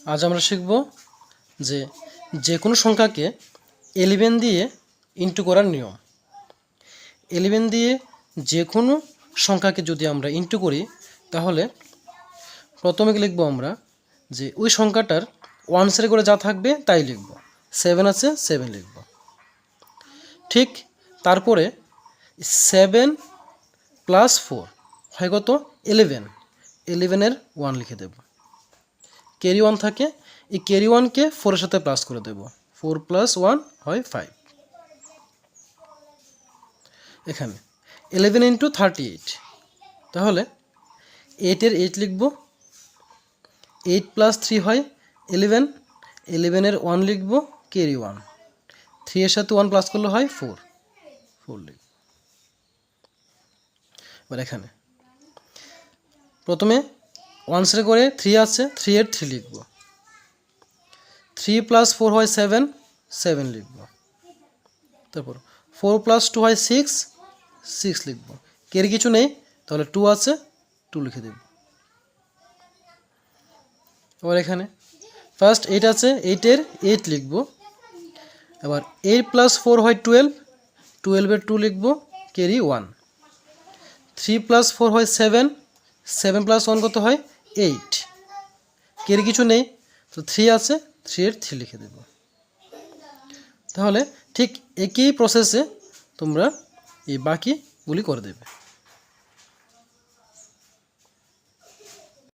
আজ আমরা শিখব যে যে কোনো সংখ্যাকে 11 দিয়ে ইন্টু করার নিয়ম। 11 দিয়ে যে কোনো সংখ্যাকে যদি আমরা ইন্টু করি তাহলে প্রথমে লিখব আমরা যে ওই সংখ্যাটার ওয়ানসের করে যা থাকবে তাই লিখব। 7 আছে 7 লিখব। ঠিক তারপরে 7 প্লাস 4 হয় কত? 11। 11-এর 1 লিখে দেব। ক্যারি 1 থাকে, এই ক্যারি 1কে 4-এর সাথে প্লাস করে দেব। 4 প্লাস 1 হয় 5। এখানে 11 ইন্টু 38, তাহলে 8-এর 8 লিখব। 8 প্লাস 3 হয় 11। 11-এর 1 লিখব, ক্যারি 1। 3-এর সাথে 1 প্লাস করলে হয় 4 লিখব। এবার এখানে প্রথমে ওয়ানসের করে 3 আছে, 3-এর 3 লিখব। 3 প্লাস 4 হয় 7 লিখব। তারপর 4 প্লাস 2 হয় 6 লিখব। কের কিছু নেই, তাহলে 2 আছে 2 লিখে দেব। এবার এখানে ফার্স্ট 8 আছে, 8-এর 8 লিখব। এবার 8 প্লাস 4 হয় 12-এর 2 লিখব, ক্যারি 1। 3 প্লাস 4 হয় 7 প্লাস 1 কত হয় 8। কের কিছু নেই, তো 3 আছে, 3-এর 3 লিখে দেব। তাহলে ঠিক একই প্রসেসে তোমরা এই বাকিগুলি করে দেবে।